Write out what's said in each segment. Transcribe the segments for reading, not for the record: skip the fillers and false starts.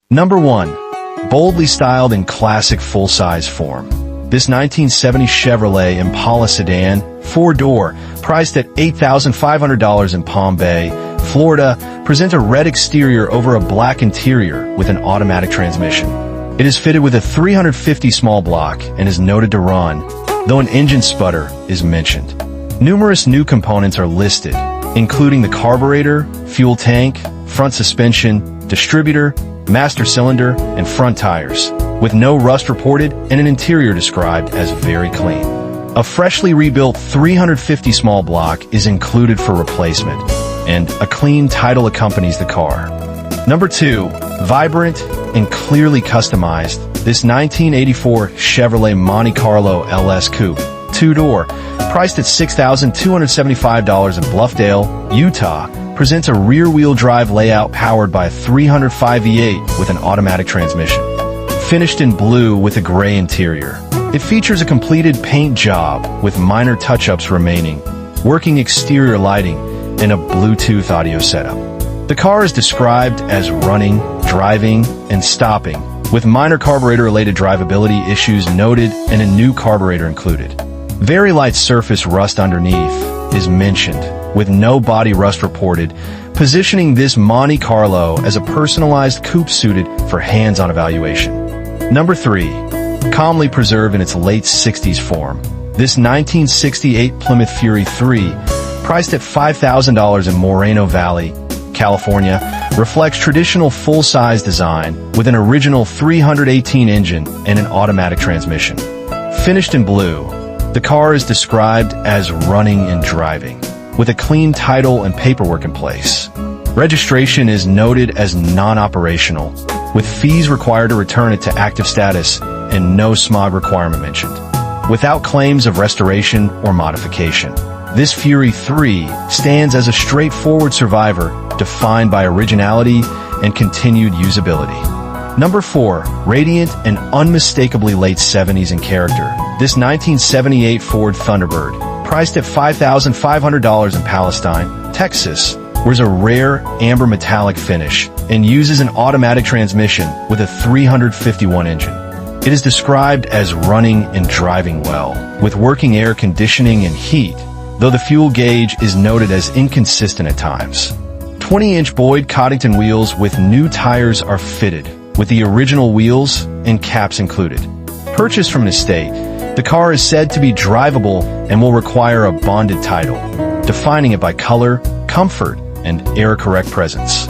Number 1. Boldly styled in classic full-size form. This 1970 Chevrolet Impala sedan, 4-door, priced at $8,500 in Palm Bay, Florida, presents a red exterior over a black interior with an automatic transmission. It is fitted with a 350 small block and is noted to run, though an engine sputter is mentioned. Numerous new components are listed, including the carburetor, fuel tank, front suspension, distributor, master cylinder, and front tires, with no rust reported and an interior described as very clean. A freshly rebuilt 350 small block is included for replacement, and a clean title accompanies the car. Number 2. Vibrant and clearly customized, this 1984 Chevrolet Monte Carlo LS Coupe, 2-door, priced at $6,275 in Bluffdale, Utah, presents a rear-wheel drive layout powered by a 305 V8 with an automatic transmission. Finished in blue with a gray interior, it features a completed paint job with minor touch-ups remaining, working exterior lighting, and a Bluetooth audio setup. The car is described as running, driving, and stopping, with minor carburetor-related drivability issues noted and a new carburetor included. Very light surface rust underneath is mentioned, with no body rust reported, positioning this Monte Carlo as a personalized coupe suited for hands-on evaluation. Number 3. Calmly preserved in its late 60s form, this 1968 Plymouth Fury 3, priced at $5,000 in Moreno Valley, California, reflects traditional full-size design with an original 318 engine and an automatic transmission. Finished in blue, the car is described as running and driving, with a clean title and paperwork in place. Registration is noted as non-operational, with fees required to return it to active status and no smog requirement mentioned. Without claims of restoration or modification, this Fury 3 stands as a straightforward survivor defined by originality and continued usability. Number 4. Radiant and unmistakably late 70s in character, this 1978 Ford Thunderbird, priced at $5,500 in Palestine, Texas, wears a rare amber metallic finish and uses an automatic transmission with a 351 engine. It is described as running and driving well, with working air conditioning and heat, though the fuel gauge is noted as inconsistent at times. 20-inch Boyd Coddington wheels with new tires are fitted, with the original wheels and caps included. Purchased from an estate, the car is said to be drivable and will require a bonded title, defining it by color, comfort, and air-correct presence.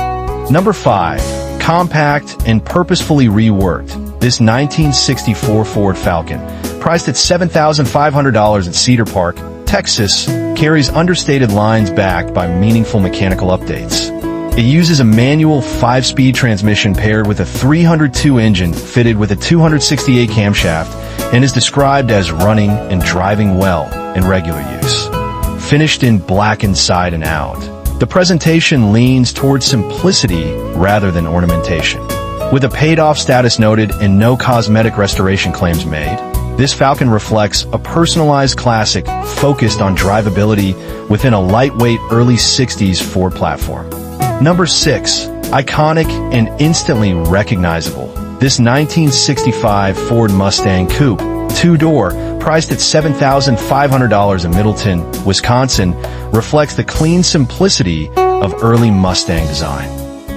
Number 5. Compact and purposefully reworked, this 1964 Ford Falcon, priced at $7,500 in Cedar Park, Texas, carries understated lines backed by meaningful mechanical updates. It uses a manual 5-speed transmission paired with a 302 engine fitted with a 268 camshaft and is described as running and driving well in regular use. Finished in black inside and out, the presentation leans towards simplicity rather than ornamentation. With a paid-off status noted and no cosmetic restoration claims made, this Falcon reflects a personalized classic focused on drivability within a lightweight early 60s Ford platform. Number 6. Iconic and instantly recognizable, this 1965 Ford Mustang Coupe, 2-door, priced at $7,500 in Middleton, Wisconsin, reflects the clean simplicity of early Mustang design.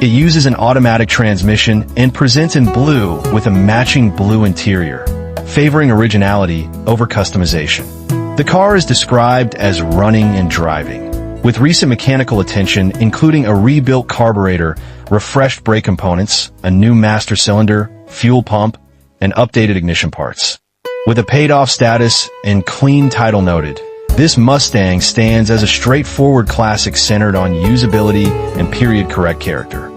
It uses an automatic transmission and presents in blue with a matching blue interior, favoring originality over customization. The car is described as running and driving, with recent mechanical attention including a rebuilt carburetor, refreshed brake components, a new master cylinder, fuel pump, and updated ignition parts. With a paid-off status and clean title noted, this Mustang stands as a straightforward classic centered on usability and period-correct character.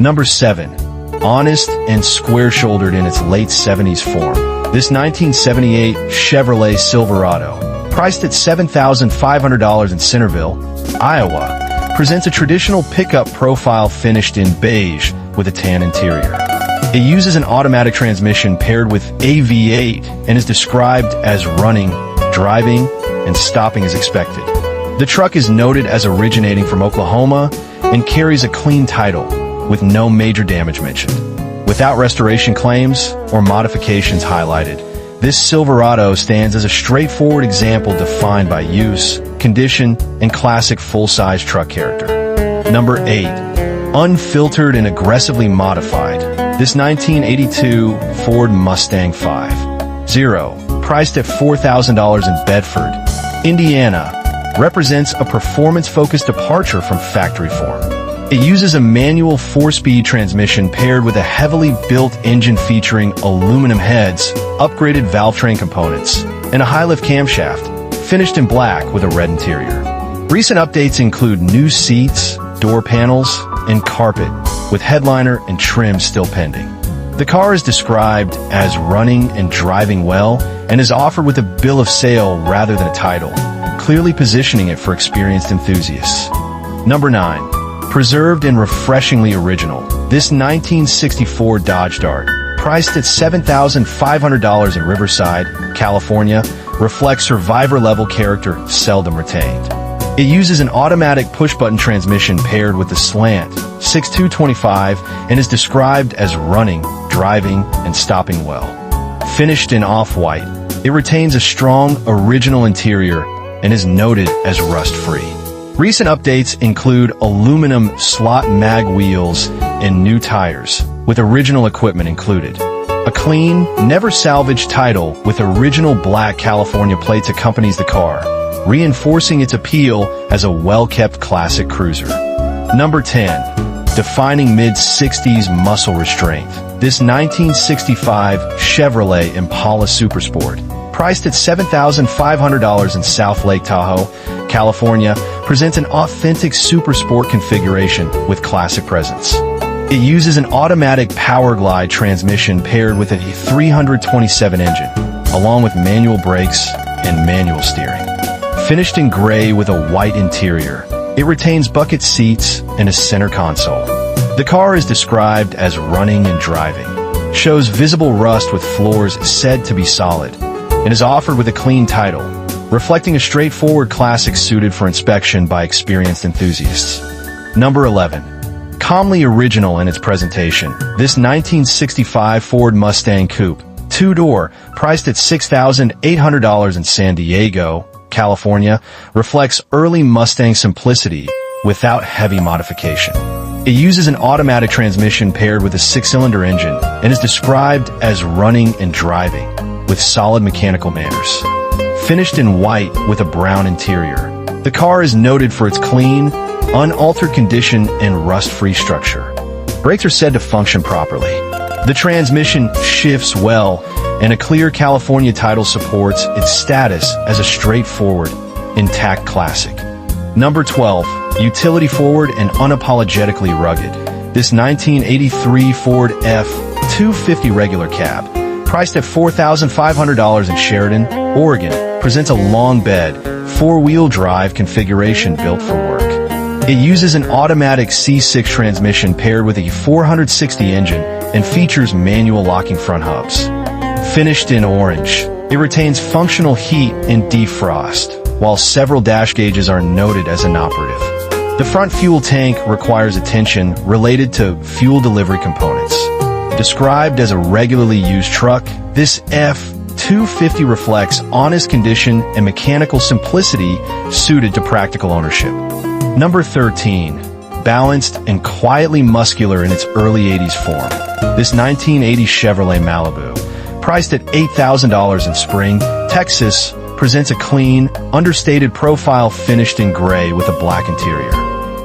Number 7. Honest and square-shouldered in its late 70s form, this 1978 Chevrolet Silverado, priced at $7,500 in Centerville, Iowa, presents a traditional pickup profile finished in beige with a tan interior. It uses an automatic transmission paired with a V8 and is described as running, driving, and stopping as expected. The truck is noted as originating from Oklahoma and carries a clean title, with no major damage mentioned. without restoration claims or modifications highlighted. This Silverado stands as a straightforward example defined by use, condition, and classic full-size truck character. Number 8. Unfiltered and aggressively modified. This 1982 Ford Mustang 5.0, priced at $4,000 in Bedford, Indiana, represents a performance-focused departure from factory form. It uses a manual 4-speed transmission paired with a heavily built engine featuring aluminum heads, upgraded valve train components, and a high-lift camshaft, finished in black with a red interior. Recent updates include new seats, door panels, and carpet, with headliner and trim still pending. The car is described as running and driving well and is offered with a bill of sale rather than a title, clearly positioning it for experienced enthusiasts. Number 9. Preserved and refreshingly original. This 1964 Dodge Dart, priced at $7,500 in Riverside, California, reflects survivor-level character seldom retained. It uses an automatic push-button transmission paired with a slant 6.225 and is described as running, driving, and stopping well. Finished in off-white, it retains a strong, original interior and is noted as rust-free. Recent updates include aluminum slot mag wheels and new tires, with original equipment included. A clean, never-salvaged title with original black California plates accompanies the car, reinforcing its appeal as a well-kept classic cruiser. Number 10. Defining mid-60s muscle restraint. This 1965 Chevrolet Impala Supersport, priced at $7,500 in South Lake Tahoe, California, presents an authentic Supersport configuration with classic presence. It uses an automatic Powerglide transmission paired with a 327 engine, along with manual brakes and manual steering. Finished in gray with a white interior, it retains bucket seats and a center console. The car is described as running and driving, shows visible rust with floors said to be solid, and is offered with a clean title, reflecting a straightforward classic suited for inspection by experienced enthusiasts. Number 11. Calmly original in its presentation. This 1965 Ford Mustang Coupe, 2-door, priced at $6,800 in San Diego, California, reflects early Mustang simplicity without heavy modification. It uses an automatic transmission paired with a 6-cylinder engine and is described as running and driving with solid mechanical manners. Finished in white with a brown interior, the car is noted for its clean, unaltered condition and rust-free structure. Brakes are said to function properly. The transmission shifts well, and a clear California title supports its status as a straightforward, intact classic. Number 12. Utility forward and unapologetically rugged. This 1983 Ford F-250 regular cab, priced at $4,500 in Sheridan, Oregon, presents a long bed, 4-wheel drive configuration built for work. It uses an automatic C6 transmission paired with a 460 engine and features manual locking front hubs. Finished in orange, it retains functional heat and defrost, while several dash gauges are noted as inoperative. The front fuel tank requires attention related to fuel delivery components. Described as a regularly used truck, this F-250 reflects honest condition and mechanical simplicity suited to practical ownership. Number 13. Balanced and quietly muscular in its early 80s form. This 1980 Chevrolet Malibu, priced at $8,000 in Spring, Texas, presents a clean, understated profile finished in gray with a black interior.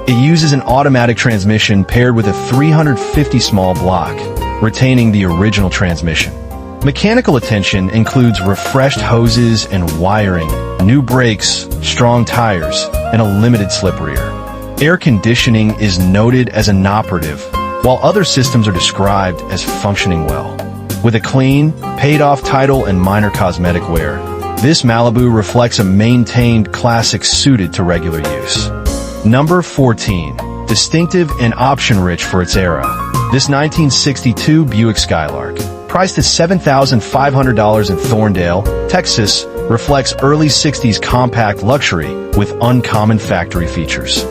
It uses an automatic transmission paired with a 350 small block, retaining the original transmission. Mechanical attention includes refreshed hoses and wiring, new brakes, strong tires, and a limited slip rear. Air conditioning is noted as inoperative, while other systems are described as functioning well. With a clean, paid-off title and minor cosmetic wear, this Malibu reflects a maintained classic suited to regular use. Number 14. Distinctive and option-rich for its era. This 1962 Buick Skylark, priced at $7,500 in Thorndale, Texas, reflects early 60s compact luxury with uncommon factory features.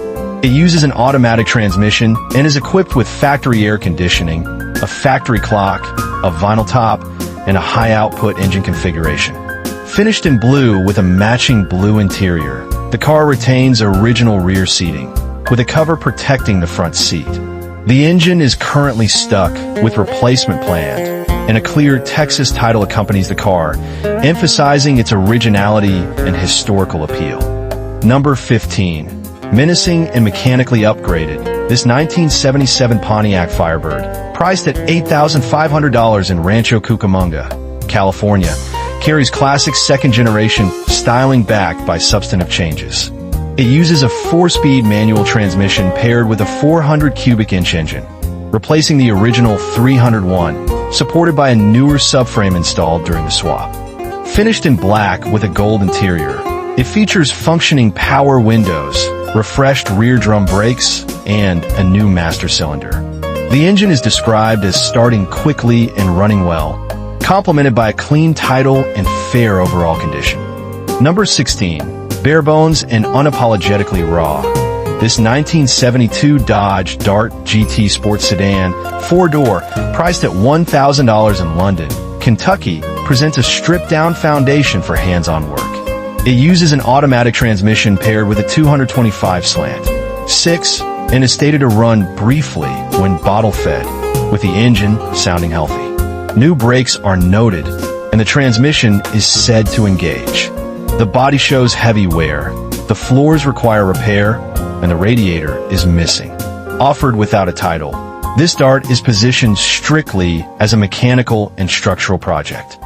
It uses an automatic transmission and is equipped with factory air conditioning, a factory clock, a vinyl top, and a high-output engine configuration. Finished in blue with a matching blue interior, the car retains original rear seating, with a cover protecting the front seat. The engine is currently stuck with replacement planned, and a clear Texas title accompanies the car, emphasizing its originality and historical appeal. Number 15. Menacing and mechanically upgraded, this 1977 Pontiac Firebird, priced at $8,500 in Rancho Cucamonga, California, carries classic second-generation styling backed by substantive changes. It uses a 4-speed manual transmission paired with a 400 cubic inch engine, replacing the original 301, supported by a newer subframe installed during the swap. Finished in black with a gold interior, it features functioning power windows, refreshed rear drum brakes, and a new master cylinder. The engine is described as starting quickly and running well, complemented by a clean title and fair overall condition. Number 16. Bare bones and unapologetically raw. This 1972 Dodge Dart GT Sports Sedan, 4-door, priced at $1,000 in London, Kentucky, presents a stripped-down foundation for hands-on work. It uses an automatic transmission paired with a 225 slant 6 and is stated to run briefly when bottle-fed, with the engine sounding healthy. New brakes are noted, and the transmission is said to engage. The body shows heavy wear, the floors require repair, and the radiator is missing. Offered without a title, this Dart is positioned strictly as a mechanical and structural project.